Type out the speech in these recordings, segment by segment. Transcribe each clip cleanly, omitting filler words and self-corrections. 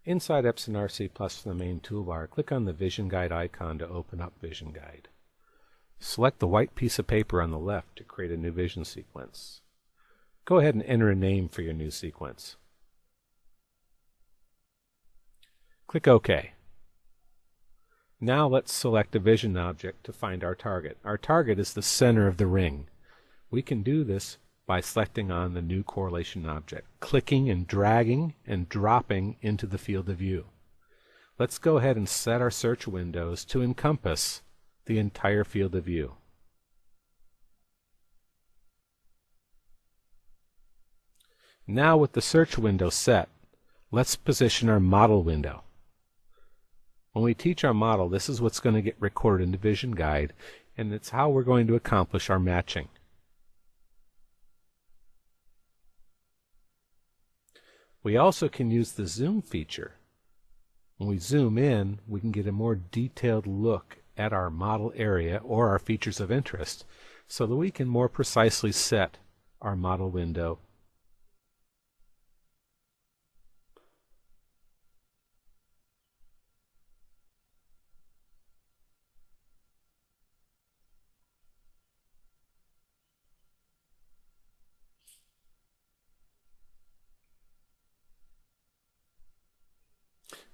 Inside EPSON RC Plus from the main toolbar, click on the Vision Guide icon to open up Vision Guide. Select the white piece of paper on the left to create a new vision sequence. Go ahead and enter a name for your new sequence. Click OK. Now let's select a vision object to find our target. Our target is the center of the ring. We can do this by selecting on the new correlation object, clicking and dragging and dropping into the field of view. Let's go ahead and set our search windows to encompass the entire field of view. Now with the search window set, let's position our model window. When we teach our model, this is what's going to get recorded in the Vision Guide, and it's how we're going to accomplish our matching. We also can use the zoom feature. When we zoom in, we can get a more detailed look at our model area or our features of interest so that we can more precisely set our model window.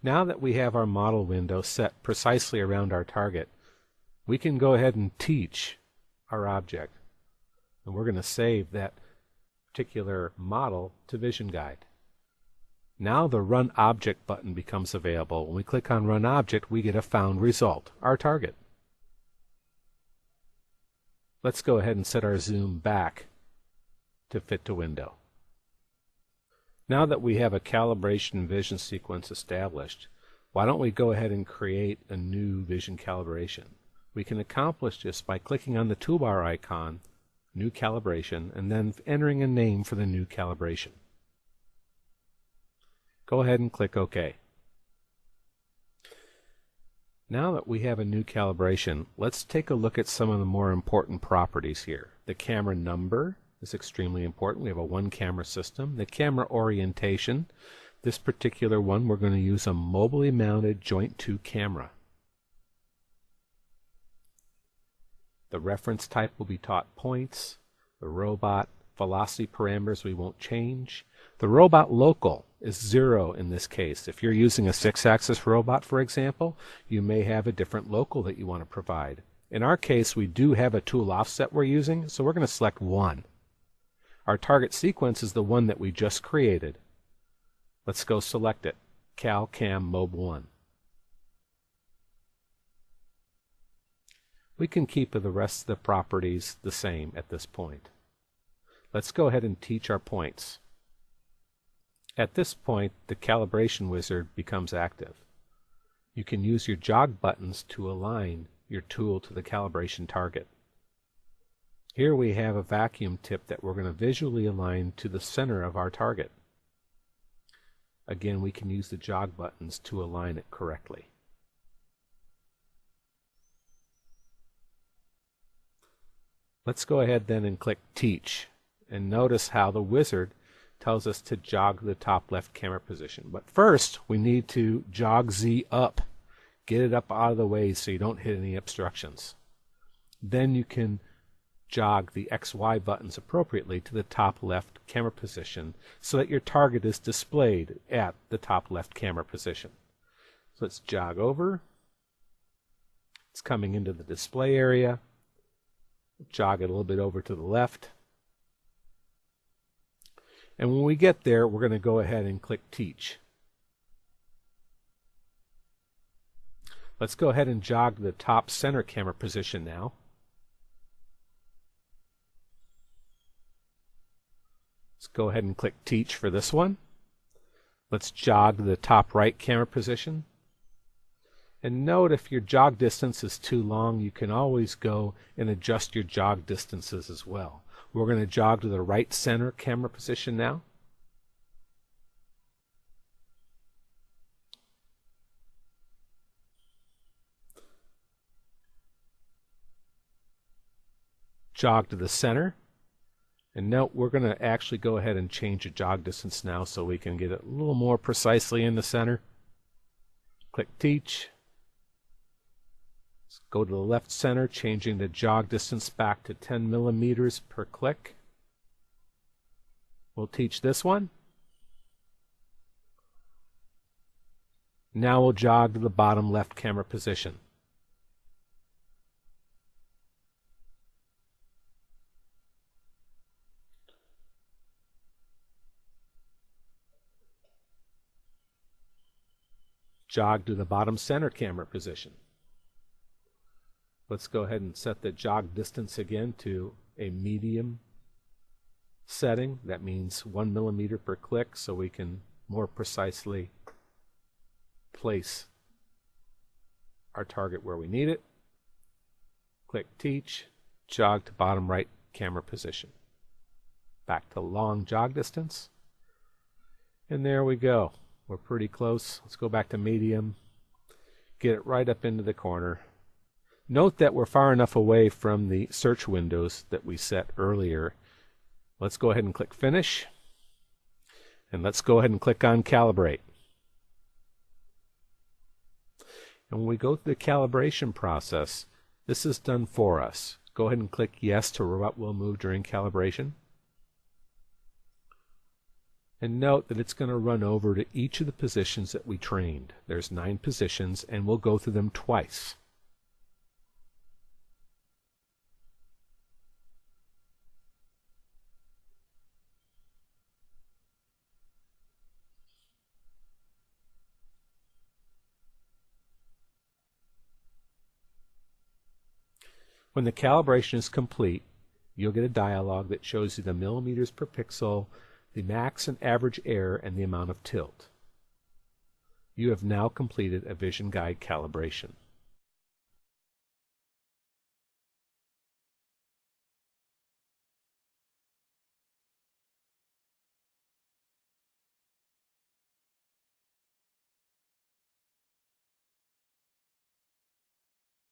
Now that we have our model window set precisely around our target, we can go ahead and teach our object. And we're going to save that particular model to Vision Guide. Now the Run Object button becomes available. When we click on Run Object, we get a found result, our target. Let's go ahead and set our zoom back to fit to window. Now that we have a calibration vision sequence established, why don't we go ahead and create a new vision calibration? We can accomplish this by clicking on the toolbar icon, New Calibration, and then entering a name for the new calibration. Go ahead and click OK. Now that we have a new calibration, let's take a look at some of the more important properties here. The camera number is extremely important. We have a one-camera system. The camera orientation, this particular one, we're going to use a mobily mounted joint 2 camera. The reference type will be taught points. The robot velocity parameters we won't change. The robot local is 0 in this case. If you're using a 6-axis robot, for example, you may have a different local that you want to provide. In our case, we do have a tool offset we're using, so we're going to select 1. Our target sequence is the one that we just created. Let's go select it. Cal Cam Mob 1. We can keep the rest of the properties the same at this point. Let's go ahead and teach our points. At this point, the calibration wizard becomes active. You can use your jog buttons to align your tool to the calibration target. Here we have a vacuum tip that we're going to visually align to the center of our target. Again, we can use the jog buttons to align it correctly. Let's go ahead then and click Teach, and notice how the wizard tells us to jog the top left camera position. But first, we need to jog Z up. Get it up out of the way so you don't hit any obstructions. Then you can jog the XY buttons appropriately to the top left camera position so that your target is displayed at the top left camera position. So let's jog over. It's coming into the display area. Jog it a little bit over to the left. And when we get there, we're going to go ahead and click Teach. Let's go ahead and jog the top center camera position now. Let's go ahead and click Teach for this one. Let's jog the top right camera position. And note if your jog distance is too long, you can always go and adjust your jog distances as well. We're going to jog to the right center camera position now. Jog to the center. And note, we're going to actually go ahead and change the jog distance now so we can get it a little more precisely in the center. Click Teach. Let's go to the left center, changing the jog distance back to 10 millimeters per click. We'll teach this one. Now we'll jog to the bottom left camera position. Jog to the bottom center camera position. Let's go ahead and set the jog distance again to a medium setting. That means 1 millimeter per click, so we can more precisely place our target where we need it. Click Teach, jog to bottom right camera position. Back to long jog distance. And there we go. We're pretty close. Let's go back to medium. Get it right up into the corner. Note that we're far enough away from the search windows that we set earlier. Let's go ahead and click Finish. And let's go ahead and click on Calibrate. And when we go through the calibration process, this is done for us. Go ahead and click Yes to what will move during calibration. And note that it's going to run over to each of the positions that we trained. There's 9 positions, and we'll go through them twice. When the calibration is complete, you'll get a dialog that shows you the millimeters per pixel, the max and average error, and the amount of tilt. You have now completed a vision guide calibration.